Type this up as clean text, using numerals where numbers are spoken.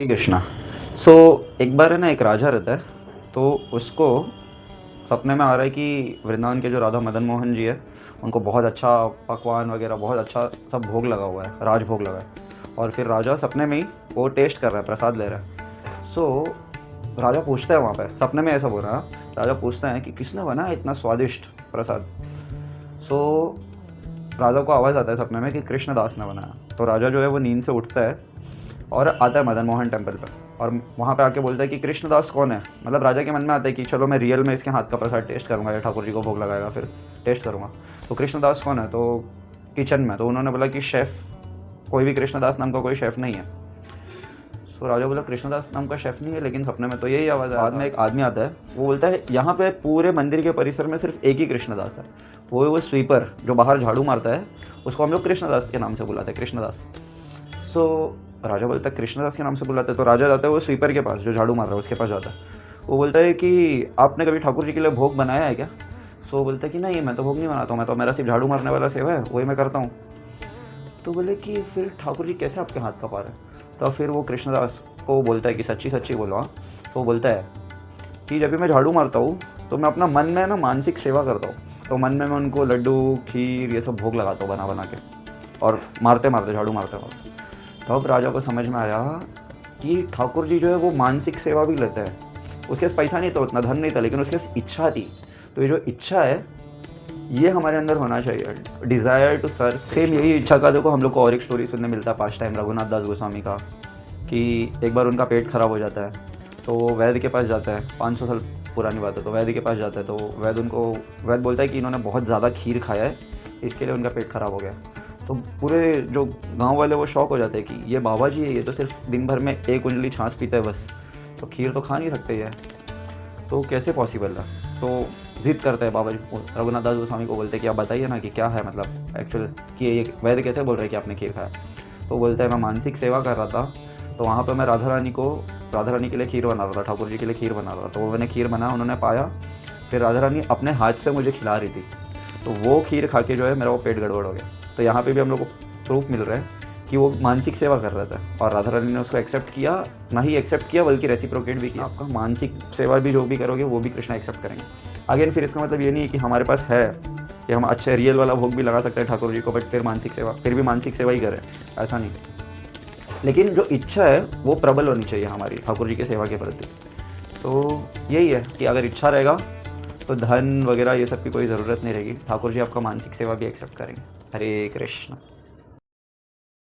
श्री कृष्णा। सो एक बार है ना, एक राजा रहता है। तो उसको सपने में आ रहा है कि वृंदावन के जो राधा मदन मोहन जी है, उनको बहुत अच्छा पकवान वगैरह, बहुत अच्छा सब भोग लगा हुआ है, राज भोग लगा है। और फिर राजा सपने में ही वो टेस्ट कर रहा है, प्रसाद ले रहा है। सो राजा पूछता है, वहाँ पे सपने में ऐसा बोल रहा है, राजा पूछता है कि किसने बनाया इतना स्वादिष्ट प्रसाद। सो राजा को आवाज़ आता है सपने में कि कृष्णदास ने बनाया। तो राजा जो है वो नींद से उठता है और आता है मदन मोहन टेम्पल पर। और वहाँ पे आके बोलता है कि कृष्णदास कौन है। मतलब राजा के मन में आता है कि चलो मैं रियल में इसके हाथ का प्रसाद टेस्ट करूँगा, या ठाकुर जी को भोग लगाएगा फिर टेस्ट करूँगा। तो कृष्णदास कौन है, तो किचन में। तो उन्होंने बोला कि शेफ़, कोई भी कृष्णदास नाम का कोई शेफ़ नहीं है। तो राजा बोला कृष्णदास नाम का शेफ़ नहीं है, लेकिन सपने में तो यही आवाज़ है। बाद में एक आदमी आता है, वो बोलता है यहाँ पे पूरे मंदिर के परिसर में सिर्फ एक ही कृष्णदास है, वो स्वीपर जो बाहर झाड़ू मारता है, उसको हम लोग कृष्णदास के नाम से बुलाते हैं, कृष्णदास। सो राजा बोलता है कृष्णदास के नाम से बुलाते हैं। तो राजा जाता है वो स्वीपर के पास जो झाड़ू मार रहा है, उसके पास जाता है। वो बोलता है कि आपने कभी ठाकुर जी के लिए भोग बनाया है क्या। सो वो बोलता है कि नहीं, मैं तो भोग नहीं बनाता हूँ, मैं तो, मेरा सिर्फ झाड़ू मारने वाला सेवा है, वही मैं करता हूँ। तो बोले कि फिर ठाकुर जी कैसे आपके हाथ का पा रहे हैं। तो फिर वो कृष्णदास को बोलता है कि सच्ची सच्ची बोलो। हाँ। तो वो बोलता है कि जब भी मैं झाड़ू मारता हूँ तो मैं अपना मन में ना मानसिक सेवा करता हूँ। तो मन में मैं उनको लड्डू, खीर, ये सब भोग लगाता हूँ बना बना के, और मारते मारते, झाड़ू मारते मारते। तब राजा को समझ में आया कि ठाकुर जी जो है वो मानसिक सेवा भी लेते हैं। उसके पास पैसा नहीं था, उतना धन नहीं था, लेकिन उसके पास इच्छा थी। तो ये जो इच्छा है, ये हमारे अंदर होना चाहिए, डिज़ायर टू सर्व। सेम यही इच्छा का देखो हम लोग को और एक स्टोरी सुनने मिलता है पास्ट टाइम, रघुनाथ दास गोस्वामी का। कि एक बार उनका पेट खराब हो जाता है, तो वो वैद्य के पास जाता है। 500 साल पुरानी बात है। तो वैद्य के पास जाता है, तो वैद्य बोलता है कि इन्होंने बहुत ज़्यादा खीर खाया है, इसके लिए उनका पेट खराब हो गया। तो पूरे जो गांव वाले वो शौक हो जाते हैं कि ये बाबा जी है, ये तो सिर्फ दिन भर में एक उंगली छाछ पीता है बस, तो खीर तो खा नहीं सकते ये, तो कैसे पॉसिबल है। तो ज़िद करते हैं बाबा जी को, रघुनाथ दास गोस्वामी को बोलते हैं कि आप बताइए ना कि क्या है, मतलब एक्चुअल कि ये वैद्य कैसे बोल रहे हैं कि आपने खीर खाया। तो बोलता है मैं मानसिक सेवा कर रहा था, तो वहाँ पर मैं राधा रानी के लिए खीर बना रहा था, ठाकुर जी के लिए खीर बना रहा था। तो वो मैंने खीर बनाया, उन्होंने पाया, फिर राधा रानी अपने हाथ से मुझे खिला रही थी, तो वो खीर खा के जो है मेरा वो पेट गड़बड़ हो गया। तो यहाँ पे भी हम लोग को प्रूफ मिल रहा है कि वो मानसिक सेवा कर रहा था, और राधा रानी ने उसको एक्सेप्ट किया। ना ही एक्सेप्ट किया बल्कि रेसिप्रोकेट भी किया। आपका मानसिक सेवा भी जो भी करोगे वो भी कृष्णा एक्सेप्ट करेंगे। अगेन फिर इसका मतलब ये नहीं है कि हमारे पास है कि हम अच्छे रियल वाला भोग भी लगा सकते हैं ठाकुर जी को, बट फिर भी मानसिक सेवा ही करें, ऐसा नहीं। लेकिन जो इच्छा है वो प्रबल होनी चाहिए हमारी ठाकुर जी की सेवा के प्रति। तो यही है कि अगर इच्छा रहेगा तो धन वगैरह ये सब की कोई ज़रूरत नहीं रहेगी, ठाकुर जी आपका मानसिक सेवा भी एक्सेप्ट करेंगे। हरे कृष्ण।